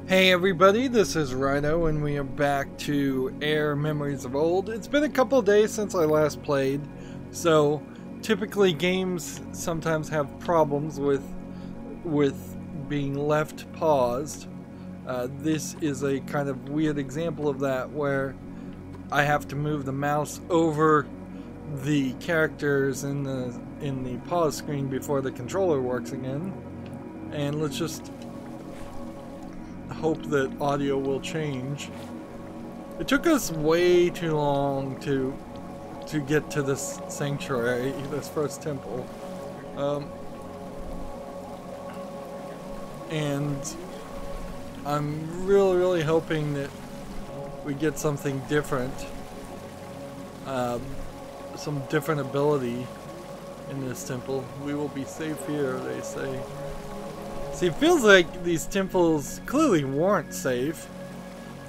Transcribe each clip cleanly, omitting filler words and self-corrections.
Hey everybody, this is Rydo and we are back to AER Memories of Old. It's been a couple of days since I last played, so typically games sometimes have problems with being left paused. This is a kind of weird example of that where I have to move the mouse over the characters in the pause screen before the controller works again. And let's just hope that audio will change. It took us way too long to get to this sanctuary, this first temple, and I'm really hoping that we get something different, some different ability in this temple. We will be safe here, they say. See, it feels like these temples clearly weren't safe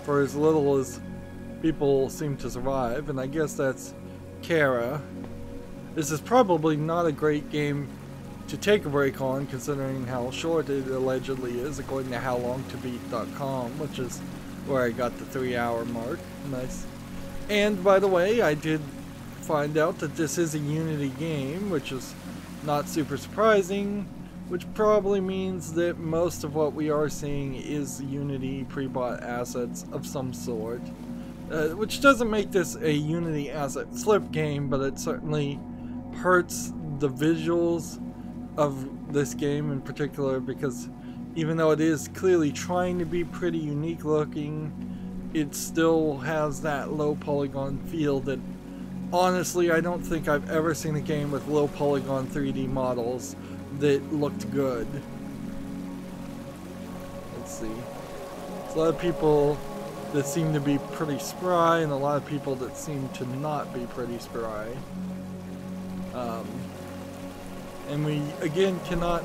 for as little as people seem to survive, and I guess that's Kara. This is probably not a great game to take a break on, considering how short it allegedly is, according to howlongtobeat.com, which is where I got the 3-hour mark. Nice. And by the way, I did find out that this is a Unity game, which is not super surprising. Which probably means that most of what we are seeing is Unity pre-bought assets of some sort. Which doesn't make this a Unity asset flip game, but it certainly hurts the visuals of this game in particular, because even though it is clearly trying to be pretty unique looking, it still has that low polygon feel that honestly I don't think I've ever seen a game with low polygon 3D models that looked good. Let's see. There's a lot of people that seem to be pretty spry and a lot of people that seem to not be pretty spry. And we again cannot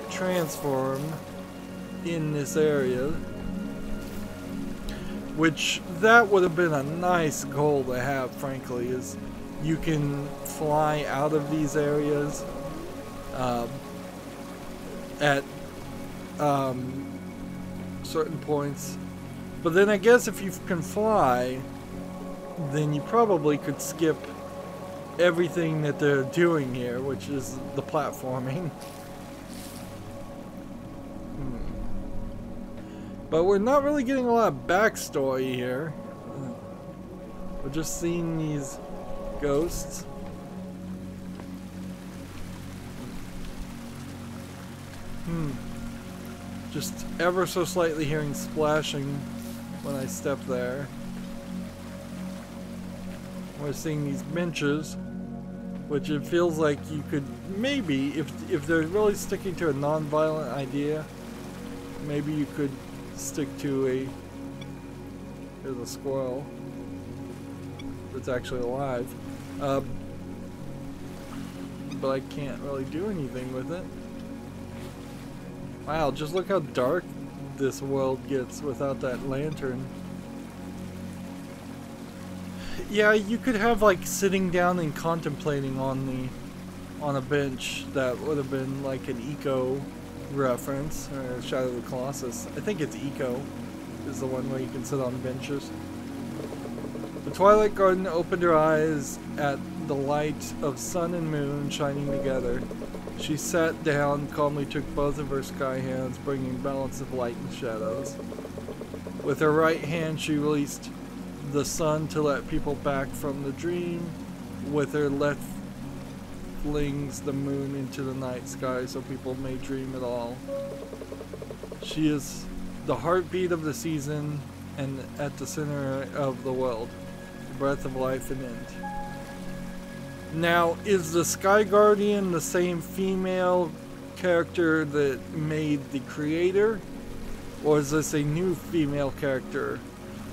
transform in this area, which that would have been a nice goal to have, frankly, is you can fly out of these areas at certain points. But then I guess if you can fly, then you probably could skip everything that they're doing here, which is the platforming. But we're not really getting a lot of backstory here. We're just seeing these ghosts. Just ever so slightly hearing splashing when I step there. We're seeing these benches, which it feels like you could maybe, if they're really sticking to a non-violent idea, maybe you could stick to a... Here's a squirrel that's actually alive. But I can't really do anything with it. Wow, just look how dark this world gets without that lantern. Yeah, you could have like sitting down and contemplating on a bench. That would have been like an Eco reference, or Shadow of the Colossus. I think it's Eco is the one where you can sit on benches. The Twilight Garden opened her eyes at the light of sun and moon shining together. She sat down, calmly took both of her sky hands, bringing balance of light and shadows. With her right hand, she released the sun to let people back from the dream. With her left, flings the moon into the night sky so people may dream at all. She is the heartbeat of the season and at the center of the world, the breath of life and end. Now, is the Sky Guardian the same female character that made the creator? Or is this a new female character?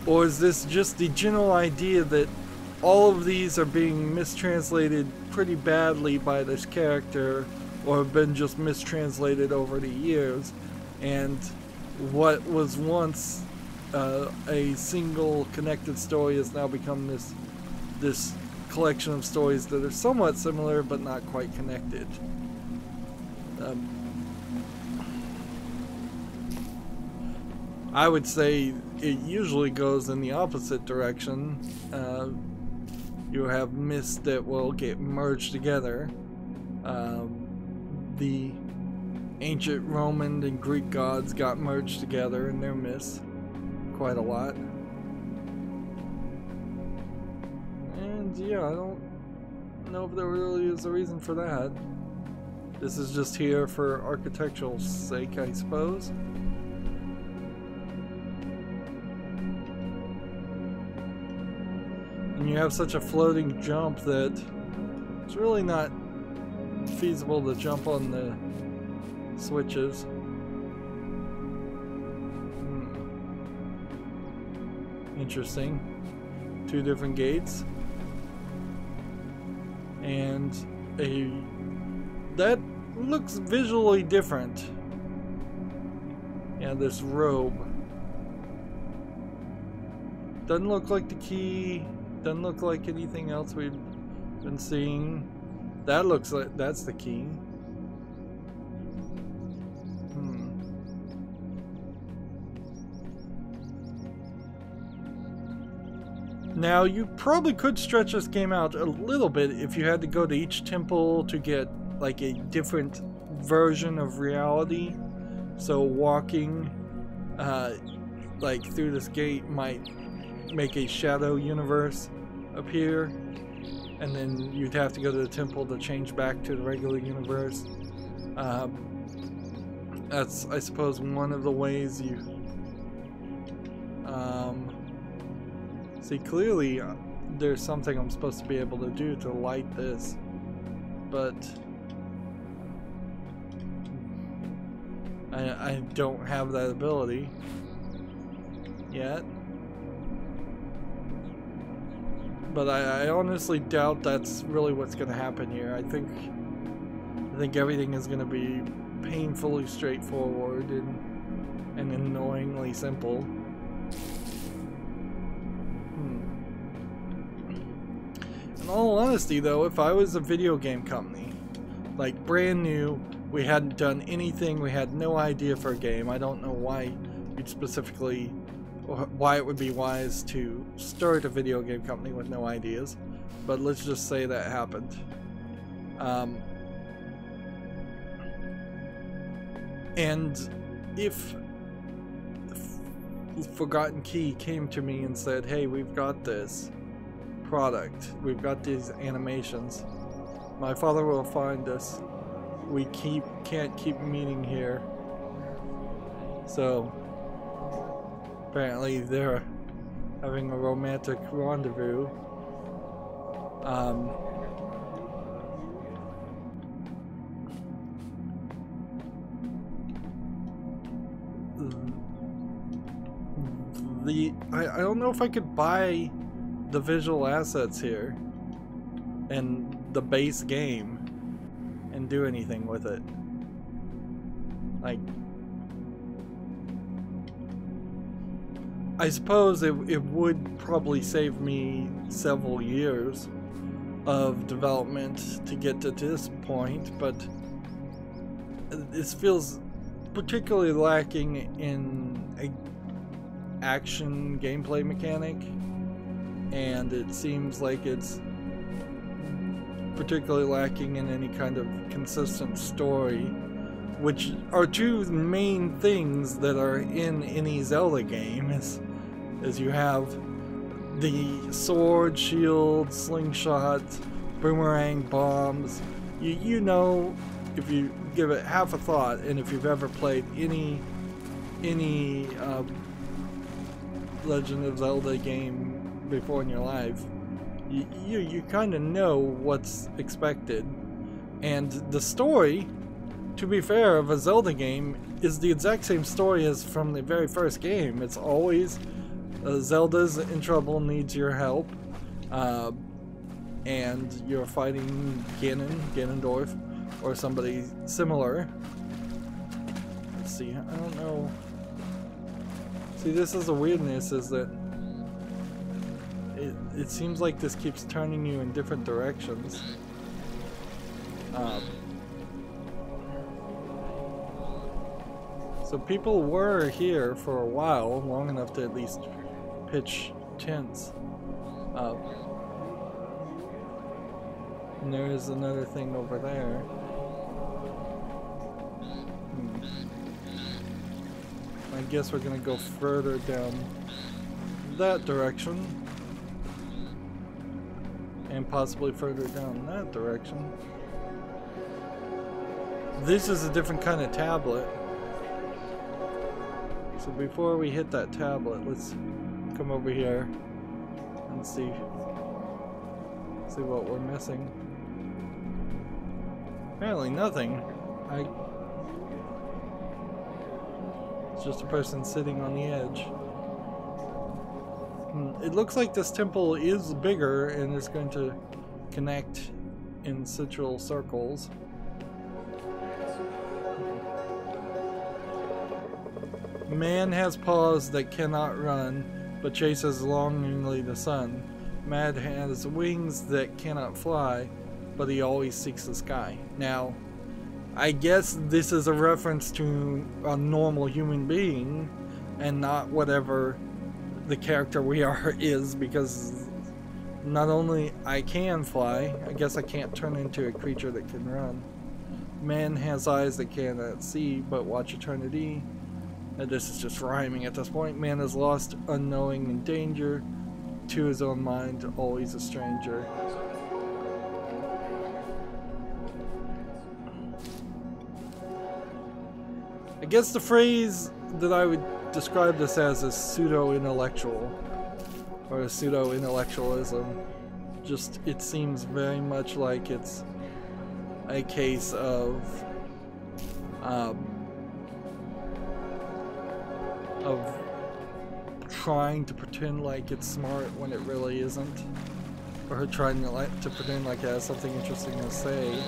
Or is this just the general idea that all of these are being mistranslated pretty badly by this character, or have been just mistranslated over the years, and what was once a single connected story has now become this collection of stories that are somewhat similar but not quite connected. I would say it usually goes in the opposite direction. You have myths that will get merged together. The ancient Roman and Greek gods got merged together in their myths quite a lot. And yeah, I don't know if there really is a reason for that. This is just here for architectural sake, I suppose. And you have such a floating jump that it's really not feasible to jump on the switches. Interesting. Two different gates. And that looks visually different. Yeah, this robe. Doesn't look like the key. Doesn't look like anything else we've been seeing. That looks like that's the key. Now, you probably could stretch this game out a little bit if you had to go to each temple to get like a different version of reality. So walking like through this gate might make a shadow universe appear, and then you'd have to go to the temple to change back to the regular universe. That's, I suppose, one of the ways you see. Clearly there's something I'm supposed to be able to do to light this, but I don't have that ability yet. But I honestly doubt that's really what's going to happen here. I think everything is going to be painfully straightforward and annoyingly simple. In all honesty, though, if I was a video game company, like brand new, we hadn't done anything, we had no idea for a game, I don't know why you'd specifically, why it would be wise to start a video game company with no ideas, but let's just say that happened. And if Forgotten Key came to me and said, hey, we've got this product, we've got these animations, my father will find us, we can't keep meeting here. So apparently they're having a romantic rendezvous. I don't know if I could buy the visual assets here and the base game and do anything with it. Like, I suppose it would probably save me several years of development to get to this point, but this feels particularly lacking in a action gameplay mechanic, and it seems like it's particularly lacking in any kind of consistent story, which are two main things that are in any Zelda game. Is you have the sword, shield, slingshot, boomerang, bombs. You know, if you give it half a thought, and if you've ever played any Legend of Zelda game before in your life, you kind of know what's expected. And the story, to be fair, of a Zelda game is the exact same story as from the very first game. It's always Zelda's in trouble, needs your help, and you're fighting Ganondorf, or somebody similar. Let's see, I don't know. See, this is the weirdness, is that it seems like this keeps turning you in different directions. So people were here for a while, long enough to at least pitch tents up. And there is another thing over there. I guess we're gonna go further down that direction. And possibly further down that direction. This is a different kind of tablet. So before we hit that tablet, let's come over here and see what we're missing. Apparently nothing. It's just a person sitting on the edge. It looks like this temple is bigger and is going to connect in central circles. Man has paws that cannot run, but chases longingly the sun. Man has wings that cannot fly, but he always seeks the sky. Now, I guess this is a reference to a normal human being, and not whatever the character we are is, because not only I can fly, I guess I can't turn into a creature that can run. Man has eyes that cannot see, but watch eternity. And this is just rhyming at this point. Man is lost, unknowing, in danger. To his own mind, always a stranger. I guess the phrase that I would describe this as is pseudo-intellectual. Or a pseudo-intellectualism. Just, it seems very much like it's a case of trying to pretend like it's smart when it really isn't, or trying to pretend like it has something interesting to say.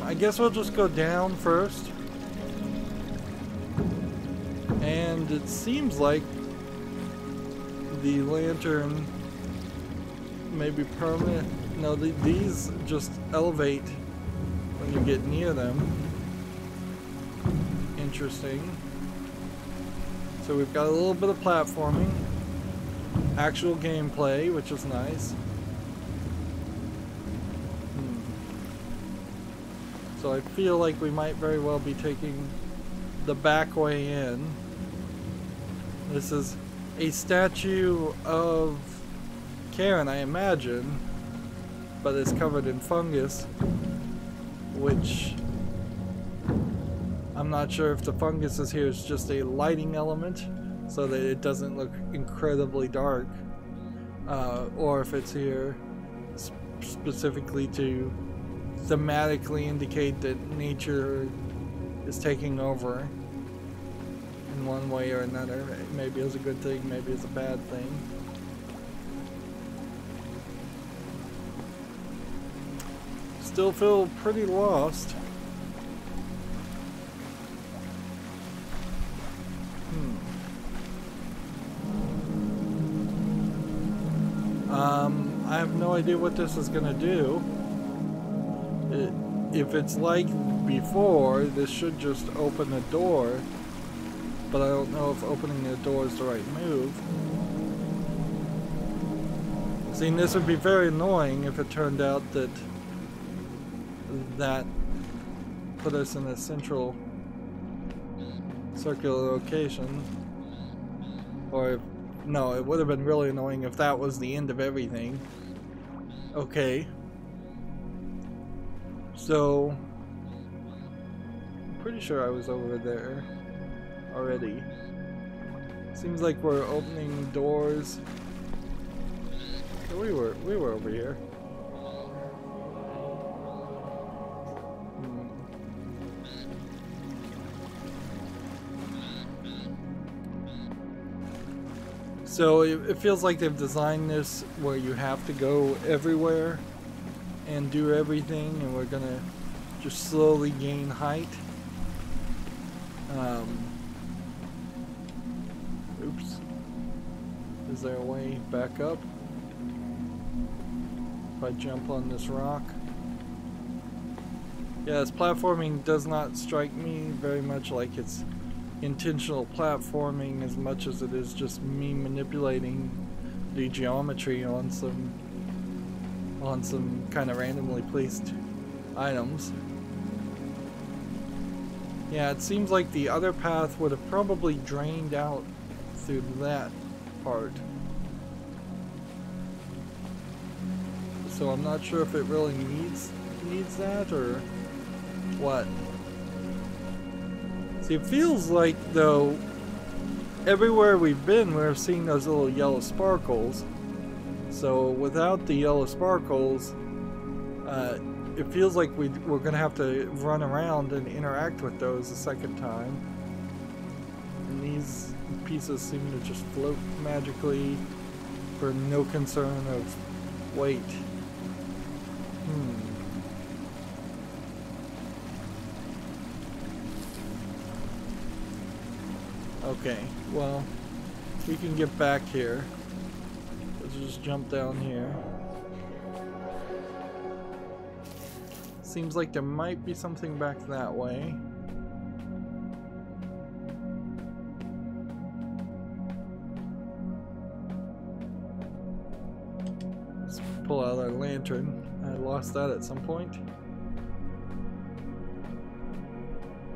I guess we'll just go down first. And it seems like the lantern may be permanent. No, these just elevate when you get near them. Interesting. So we've got a little bit of platforming, actual gameplay, which is nice. So I feel like we might very well be taking the back way in. This is a statue of Karen, I imagine, but it's covered in fungus, which I'm not sure if the fungus is here is just a lighting element so that it doesn't look incredibly dark, or if it's here specifically to thematically indicate that nature is taking over in one way or another. Maybe it's a good thing, maybe it's a bad thing. Still feel pretty lost. I have no idea what this is gonna do. If it's like before, this should just open a door, but I don't know if opening the door is the right move. See, this would be very annoying if it turned out that put us in a central circular location. Or, no, it would have been really annoying if that was the end of everything. Okay. So, I'm pretty sure I was over there already. Seems like we're opening doors. We were over here. So it feels like they've designed this where you have to go everywhere and do everything, and we're gonna just slowly gain height. Oops. Is there a way back up? if I jump on this rock. Yes, platforming does not strike me very much like it's intentional platforming as much as it is just me manipulating the geometry on some kind of randomly placed items. Yeah, it seems like the other path would have probably drained out through that part. So I'm not sure if it really needs that or what. See, it feels like though everywhere we've been we're seeing those little yellow sparkles. So without the yellow sparkles, it feels like we're gonna have to run around and interact with those a second time. And these pieces seem to just float magically for no concern of weight. Okay, well, we can get back here. Let's just jump down here. Seems like there might be something back that way. Let's pull out our lantern. I lost that at some point.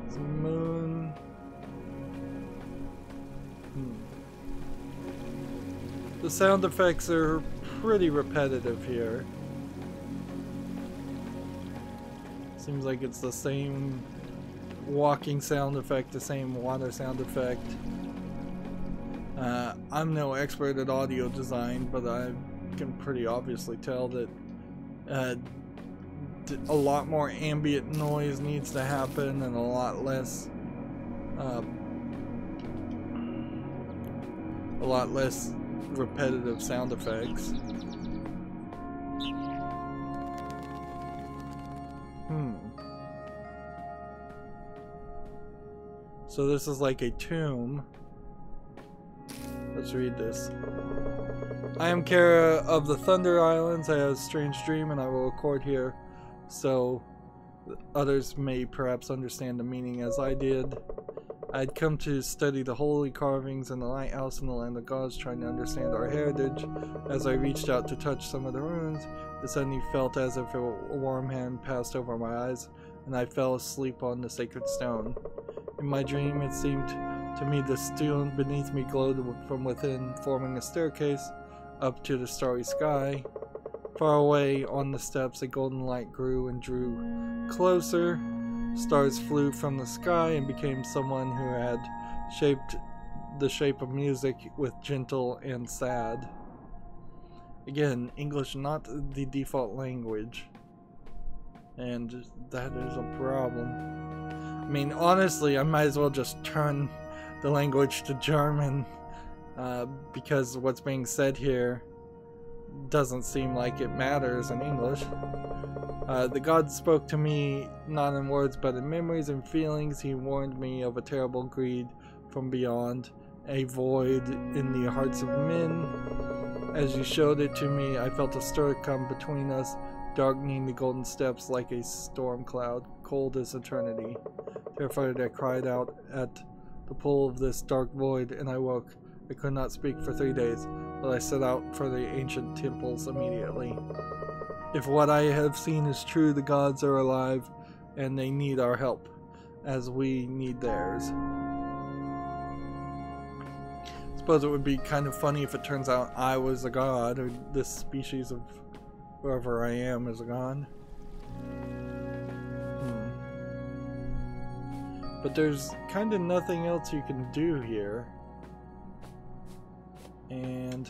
It's a moon. The sound effects are pretty repetitive here. Seems like it's the same walking sound effect, the same water sound effect. I'm no expert at audio design, but I can pretty obviously tell that a lot more ambient noise needs to happen and a lot less repetitive sound effects. So this is like a tomb. Let's read this. I am Kara of the Thunder Islands. I had a strange dream and I will record here so others may perhaps understand the meaning as I did. I'd come to study the holy carvings in the lighthouse in the land of gods, trying to understand our heritage. As I reached out to touch some of the ruins, it suddenly felt as if a warm hand passed over my eyes, and I fell asleep on the sacred stone. In my dream, it seemed to me the stone beneath me glowed from within, forming a staircase up to the starry sky. Far away on the steps, a golden light grew and drew closer. Stars flew from the sky and became someone who had shaped the shape of music with gentle and sad. Again, English not the default language. And that is a problem. I mean, honestly, I might as well just turn the language to German because what's being said here doesn't seem like it matters in English. The god spoke to me not in words but in memories and feelings. He warned me of a terrible greed from beyond, a void in the hearts of men. As you showed it to me, I felt a stir come between us, darkening the golden steps like a storm cloud, cold as eternity. Terrified, I cried out at the pull of this dark void, and I woke. I could not speak for 3 days, but I set out for the ancient temples immediately. If what I have seen is true, the gods are alive, and they need our help, as we need theirs. I suppose it would be kind of funny if it turns out I was a god, or this species of whoever I am is a god. But there's kind of nothing else you can do here. And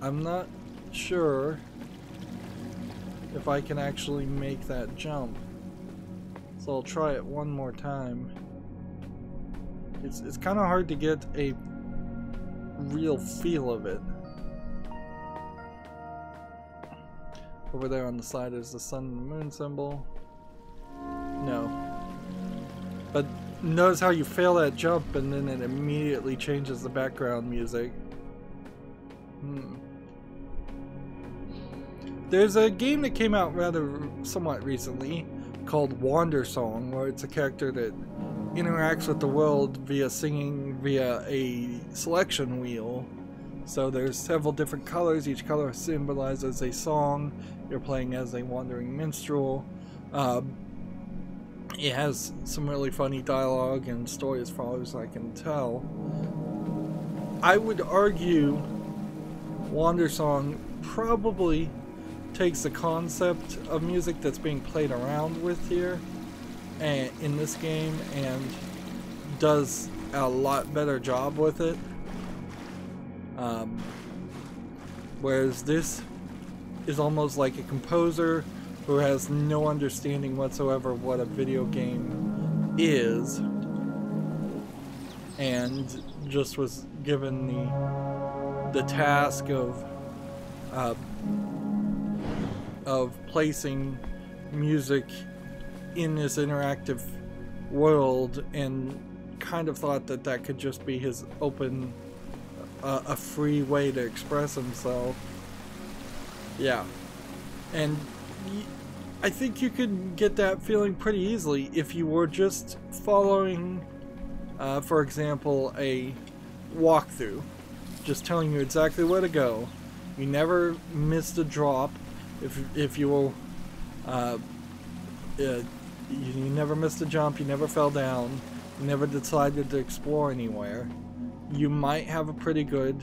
I'm not sure if I can actually make that jump. So I'll try it one more time. It's kind of hard to get a real feel of it. Over there on the side is the sun and the moon symbol. No. But notice how you fail that jump and then it immediately changes the background music. There's a game that came out somewhat recently called Wander Song, where it's a character that interacts with the world via singing via a selection wheel. So there's several different colors. Each color symbolizes a song. You're playing as a wandering minstrel. It has some really funny dialogue and story as far as I can tell. I would argue Wander Song probably takes the concept of music that's being played around with here and in this game and does a lot better job with it. Whereas this is almost like a composer who has no understanding whatsoever of what a video game is, and just was given the task of placing music in this interactive world, and kind of thought that that could just be his open, a free way to express himself. Yeah, and I think you could get that feeling pretty easily if you were just following, for example, a walkthrough, just telling you exactly where to go. You never missed a drop. If you will, you never missed a jump. You never fell down. You never decided to explore anywhere. You might have a pretty good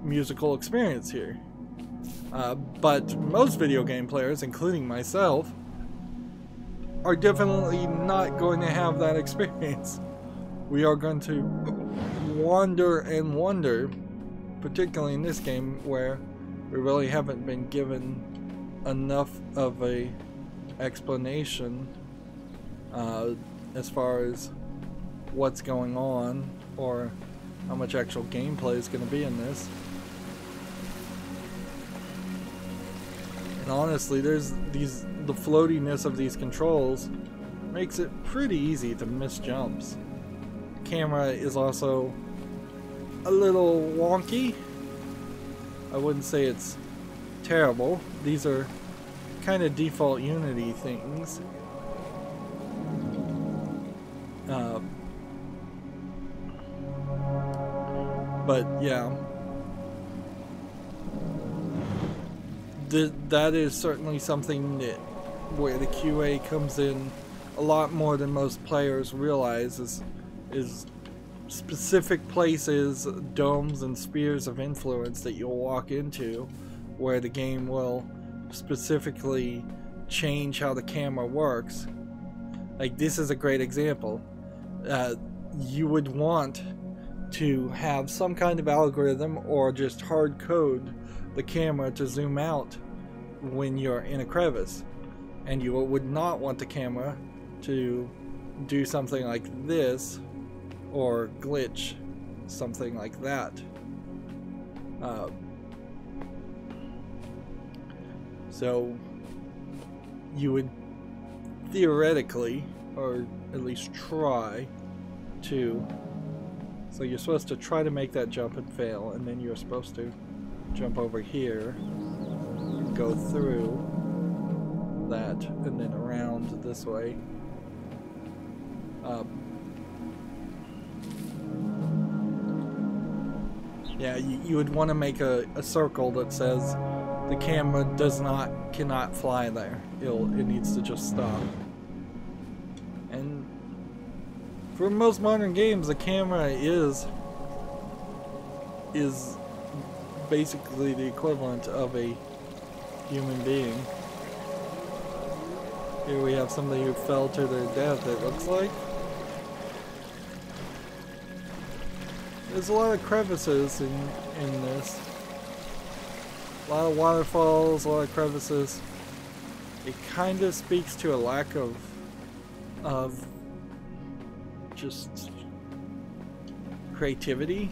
musical experience here. But most video game players, including myself, are definitely not going to have that experience. We are going to wander and wonder, particularly in this game where we really haven't been given enough of a explanation as far as what's going on or how much actual gameplay is going to be in this. And honestly, the floatiness of these controls makes it pretty easy to miss jumps. The camera is also a little wonky. I wouldn't say it's terrible. These are kind of default Unity things. But yeah, that is certainly something that where the QA comes in a lot more than most players realize is specific places, domes and spheres of influence that you'll walk into where the game will specifically change how the camera works. Like, this is a great example. You would want to have some kind of algorithm or just hard code the camera to zoom out when you're in a crevice, and you would not want the camera to do something like this or glitch something like that. So you would theoretically, or at least try to, so you're supposed to try to make that jump and fail, and then you're supposed to jump over here, go through that, and then around this way. Yeah, you would want to make a circle that says the camera cannot fly there. It needs to just stop. And for most modern games, the camera is basically the equivalent of a human being. Here we have somebody who fell to their death, it looks like. There's a lot of crevices in this. A lot of waterfalls, a lot of crevices. It kind of speaks to a lack of just creativity.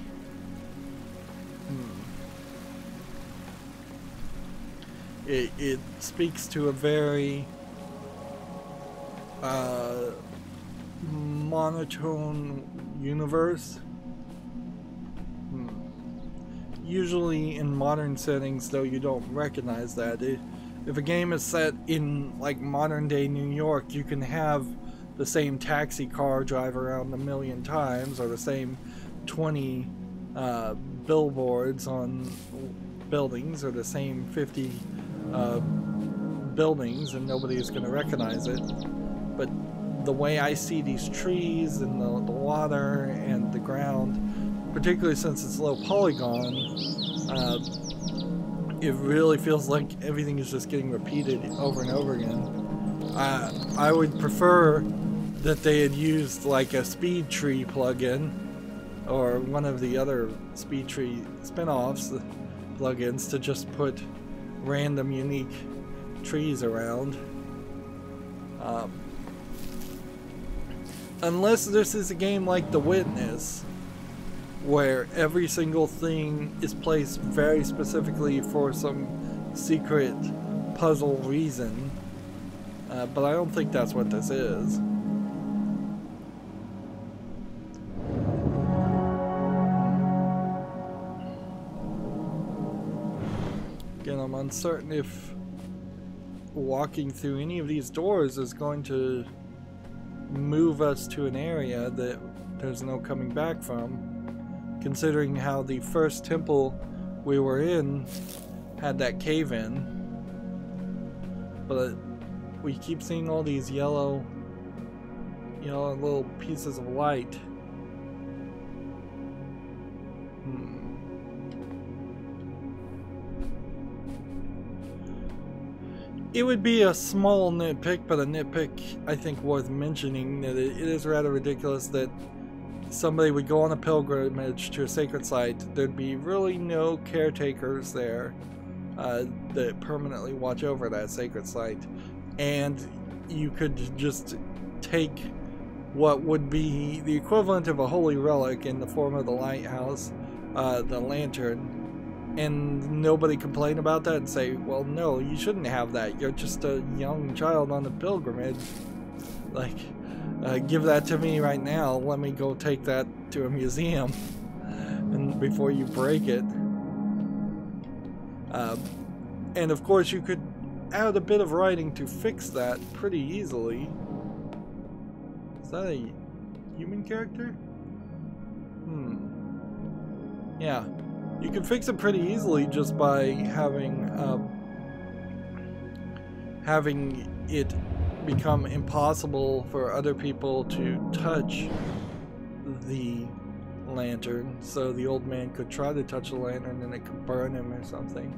It speaks to a very monotone universe. Usually in modern settings, though, you don't recognize that. if a game is set in like modern day New York, you can have the same taxi car drive around a million times, or the same 20 billboards on buildings, or the same 50 buildings, and nobody is going to recognize it. But the way I see these trees and the water and the ground, particularly since it's low polygon, it really feels like everything is just getting repeated over and over again. I would prefer that they had used like a speed tree plugin, or one of the other speed tree spin-offs plugins, to just put random unique trees around. Unless this is a game like The Witness, where every single thing is placed very specifically for some secret puzzle reason. But I don't think that's what this is. Again, I'm uncertain if walking through any of these doors is going to move us to an area that there's no coming back from, considering how the first temple we were in had that cave-in. But we keep seeing all these yellow little pieces of light. It would be a small nitpick, but a nitpick I think worth mentioning, that it is rather ridiculous that somebody would go on a pilgrimage to a sacred site. There'd be really no caretakers there that permanently watch over that sacred site, and you could just take what would be the equivalent of a holy relic in the form of the lighthouse, the lantern, and nobody complain about that and say, well, no, you shouldn't have that, you're just a young child on a pilgrimage. Like, give that to me right now, let me go take that to a museum and before you break it. And of course you could add a bit of writing to fix that pretty easily. Is that a human character? Yeah. You can fix it pretty easily just by having it become impossible for other people to touch the lantern, so the old man could try to touch the lantern and it could burn him or something.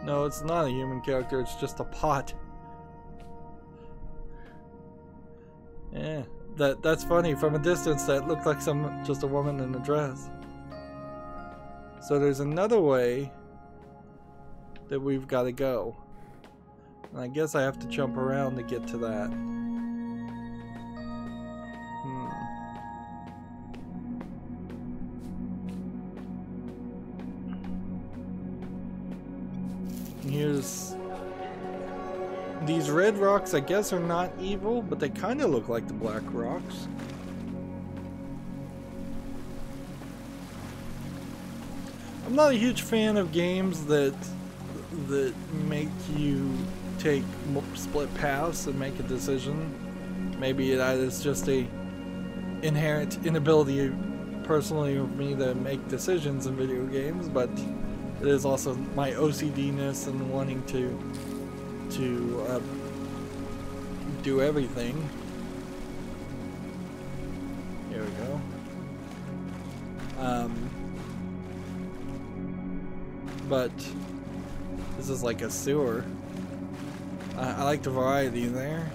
No, it's not a human character, it's just a pot. Yeah. That's funny. From a distance, that looked like just a woman in a dress. So there's another way that we've got to go. And I guess I have to jump around to get to that. Here's... These red rocks, I guess, are not evil, but they kind of look like the black rocks. I'm not a huge fan of games that make you take split paths and make a decision. Maybe that is just a inherent inability personally of me to make decisions in video games, but it is also my OCD-ness and wanting to do everything. Here we go. But this is like a sewer. I like the variety there.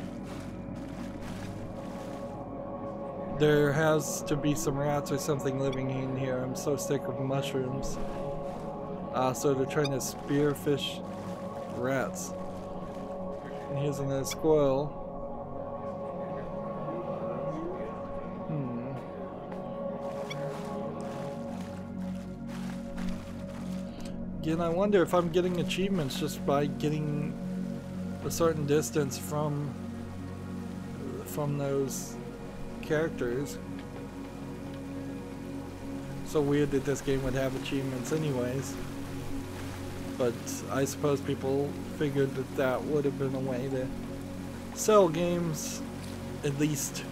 There has to be some rats or something living in here. I'm so sick of mushrooms. So they're trying to spearfish rats. And here's another squirrel. Again, I wonder if I'm getting achievements just by getting a certain distance from those characters. So weird that this game would have achievements anyways. But I suppose people figured that that would have been a way to sell games, at least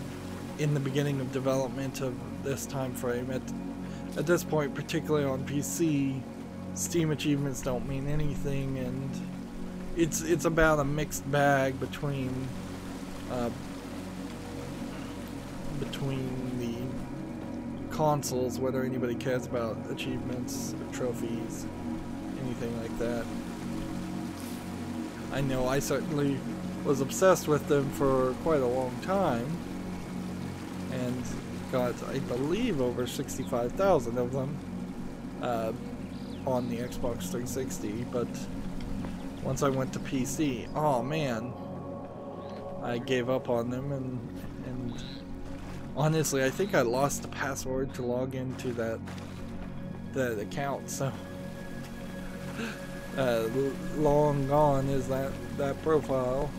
in the beginning of development of this time frame. At this point, particularly on PC, Steam achievements don't mean anything, and it's about a mixed bag between the consoles, whether anybody cares about achievements or trophies, anything like that. I know I certainly was obsessed with them for quite a long time, and got, I believe, over 65,000 of them on the Xbox 360, but once I went to PC, oh man, I gave up on them, and honestly, I think I lost the password to log into that account, so long gone is that profile.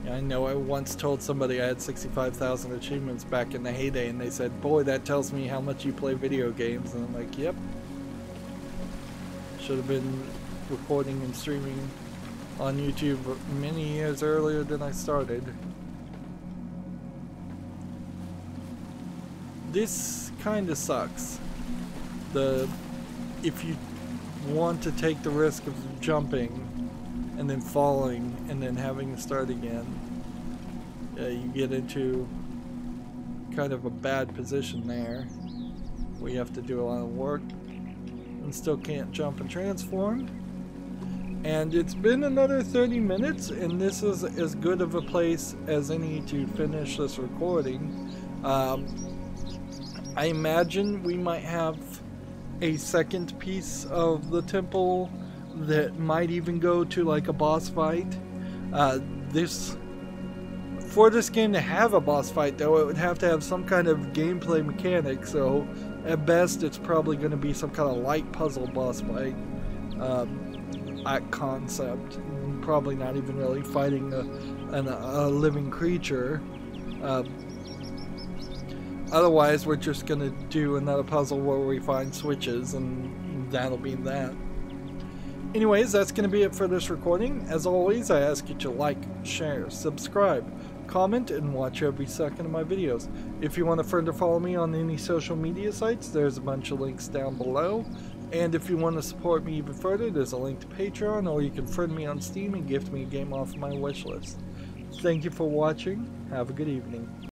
I know I once told somebody I had 65,000 achievements back in the heyday, and they said, "Boy, that tells me how much you play video games." And I'm like, "Yep. Should have been recording and streaming on YouTube many years earlier than I started." This kind of sucks. If you want to take the risk of jumping and then falling and then having to start again, you get into kind of a bad position there, where you have to do a lot of work and still can't jump and transform. And it's been another 30 minutes, and this is as good of a place as any to finish this recording. I imagine we might have a second piece of the temple that might even go to like a boss fight. For this game to have a boss fight, though, it would have to have some kind of gameplay mechanic, so at best it's probably going to be some kind of light puzzle boss fight concept. Probably not even really fighting a living creature. Otherwise, we're just going to do another puzzle where we find switches, and that'll be that. Anyways, that's going to be it for this recording. As always, I ask you to like, share, subscribe, comment, and watch every second of my videos. If you want to further follow me on any social media sites, there's a bunch of links down below. And if you want to support me even further, there's a link to Patreon, or you can friend me on Steam and gift me a game off my wishlist. Thank you for watching. Have a good evening.